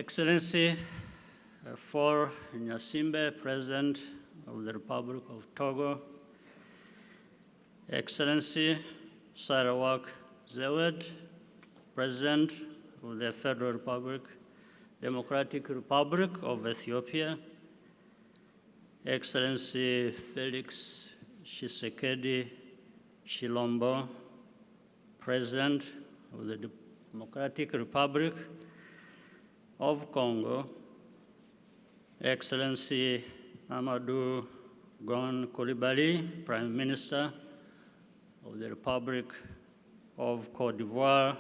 Excellency, for Nyasimbe, President of the Republic of Togo, Excellency Sarawak Zewed, President of the Federal Republic, Democratic Republic of Ethiopia, Excellency Felix Tshisekedi Tshilombo, President of the Democratic Republic of Congo, Excellency Amadou Gon Coulibaly, Prime Minister of the Republic of Cote d'Ivoire,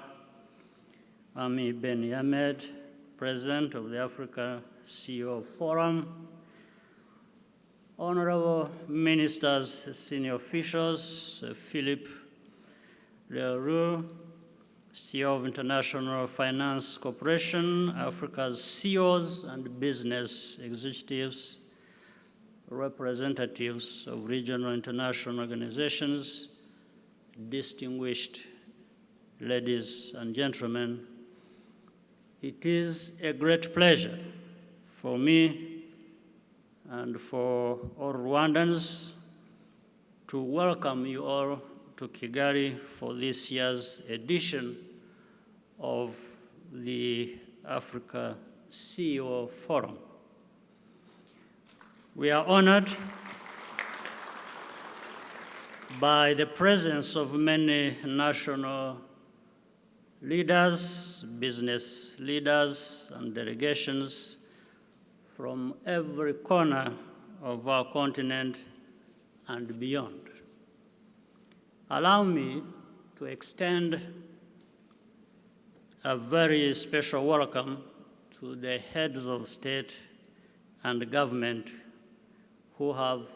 Ami Ben Yamed, President of the Africa CEO Forum, Honorable Ministers, Senior Officials, Philippe Leroux, CEO of International Finance Corporation, Africa's CEOs and business executives, representatives of regional international organizations, distinguished ladies and gentlemen, it is a great pleasure for me and for all Rwandans to welcome you all to Kigali for this year's edition of the Africa CEO Forum. We are honored by the presence of many national leaders, business leaders, and delegations from every corner of our continent and beyond. Allow me to extend a very special welcome to the heads of state and government who have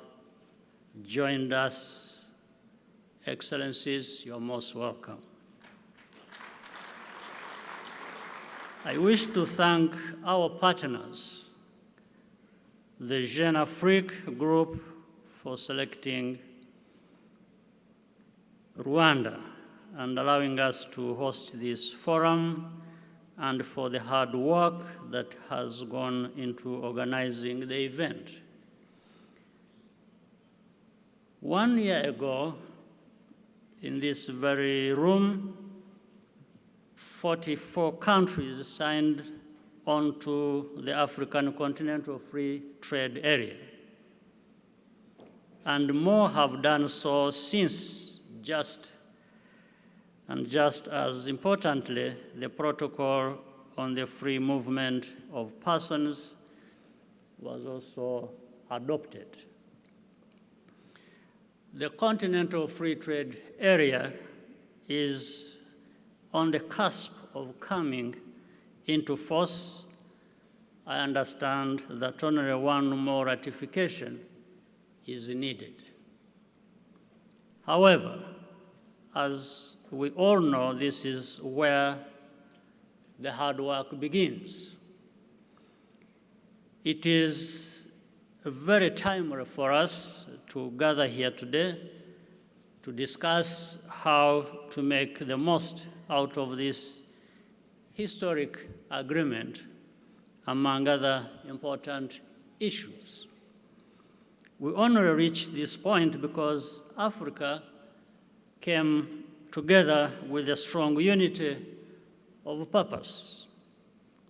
joined us. Excellencies, you're most welcome. I wish to thank our partners, the Jeune Afrique Group, for selecting Rwanda and allowing us to host this forum, and for the hard work that has gone into organizing the event. 1 year ago, in this very room, 44 countries signed on to the African Continental Free Trade Area. And more have done so since. Just as importantly, the protocol on the free movement of persons was also adopted. The Continental Free Trade Area is on the cusp of coming into force. I understand that only one more ratification is needed. However, as we all know, this is where the hard work begins. It is very timely for us to gather here today to discuss how to make the most out of this historic agreement, among other important issues. We only reached this point because Africa came together with a strong unity of purpose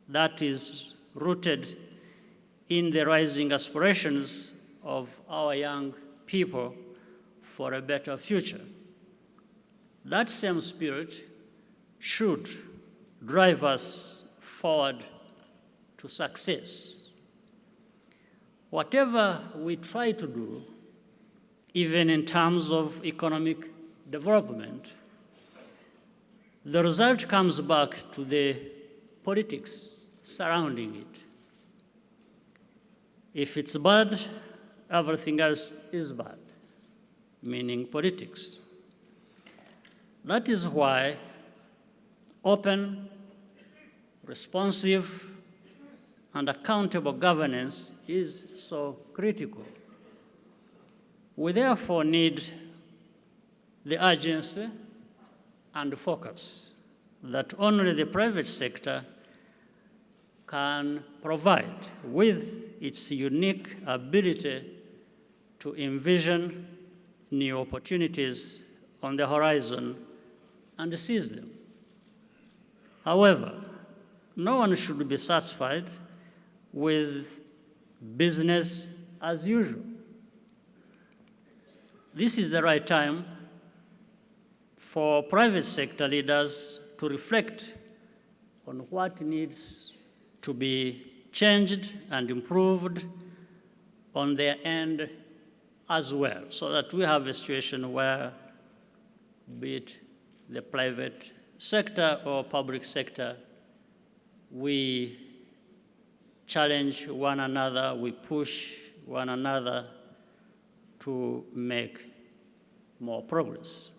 that is rooted in the rising aspirations of our young people for a better future. That same spirit should drive us forward to success. Whatever we try to do, even in terms of economic development, the result comes back to the politics surrounding it. If it's bad, everything else is bad, meaning politics. That is why open, responsive, and accountable governance is so critical. We therefore need the urgency and focus that only the private sector can provide with its unique ability to envision new opportunities on the horizon and seize them. However, no one should be satisfied with business as usual. This is the right time for private sector leaders to reflect on what needs to be changed and improved on their end as well, so that we have a situation where, be it the private sector or public sector, we challenge one another, we push one another to make more progress.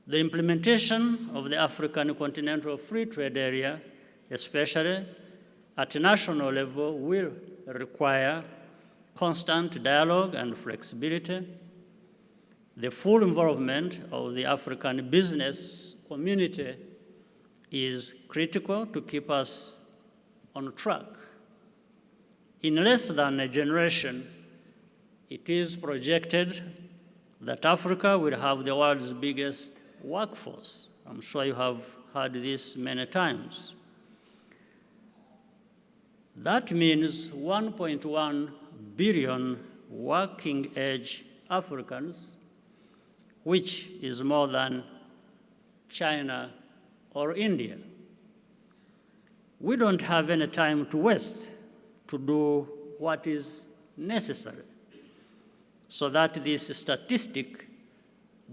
The implementation of the African Continental Free Trade Area, especially at a national level, will require constant dialogue and flexibility. The full involvement of the African business community is critical to keep us on track. In less than a generation, it is projected that Africa will have the world's biggest workforce. I'm sure you have heard this many times. That means 1.1 billion working-age Africans, which is more than China or India. We don't have any time to waste to do what is necessary so that this statistic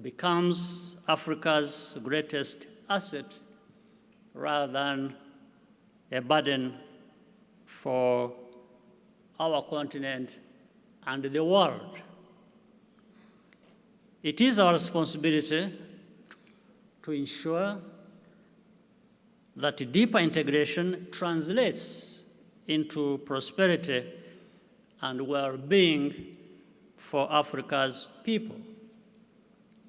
becomes Africa's greatest asset rather than a burden for our continent and the world. It is our responsibility to ensure that deeper integration translates into prosperity and well-being for Africa's people.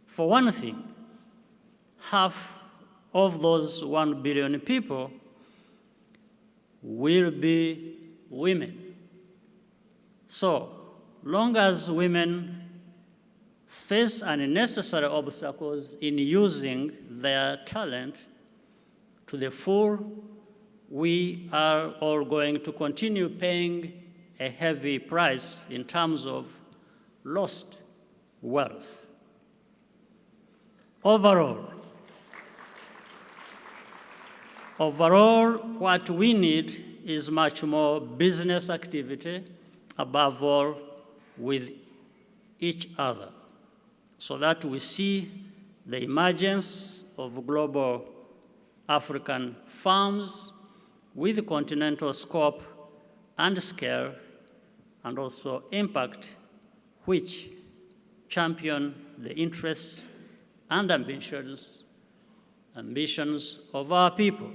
For one thing, half of those 1 billion people will be women. So, long as women face unnecessary obstacles in using their talent to the full, we are all going to continue paying a heavy price in terms of lost wealth. Overall, what we need is much more business activity, above all with each other, so that we see the emergence of global African firms with continental scope and scale, and also impact, which champion the interests and ambitions of our people.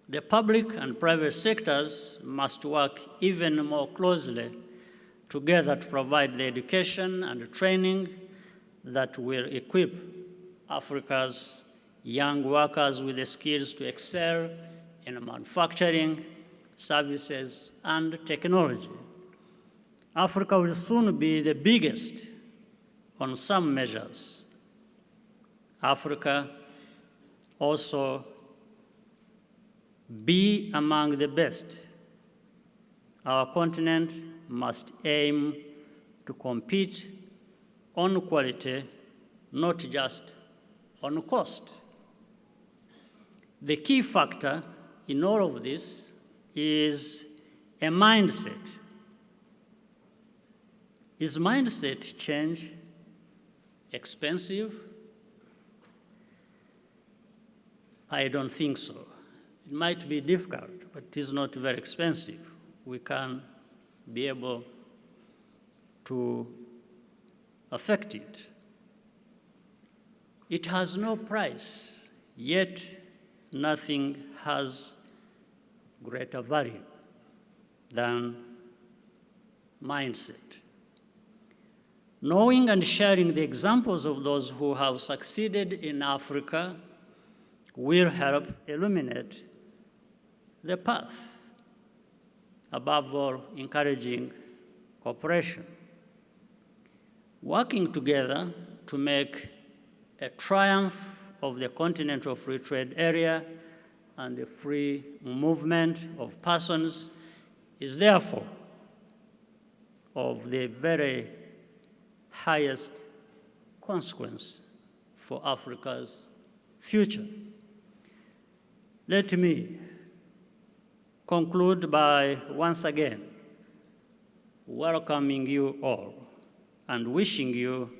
The public and private sectors must work even more closely together to provide the education and training that will equip Africa's young workers with the skills to excel in manufacturing, services, and technology. Africa will soon be the biggest on some measures. Africa also be among the best. Our continent must aim to compete on quality, not just on cost. The key factor in all of this is a mindset. Is mindset change expensive? I don't think so. It might be difficult, but it is not very expensive. We can be able to affect it. It has no price, yet nothing has greater value than mindset. Knowing and sharing the examples of those who have succeeded in Africa will help illuminate the path, above all, encouraging cooperation, working together to make a triumph of the Continental Free Trade Area and the free movement of persons is therefore of the very highest consequence for Africa's future. Let me conclude by once again welcoming you all and wishing you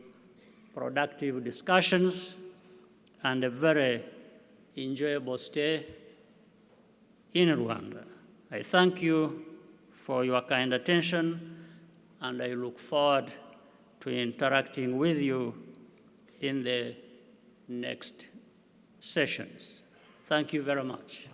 productive discussions and a very enjoyable stay in Rwanda. I thank you for your kind attention, and I look forward to interacting with you in the next sessions. Thank you very much.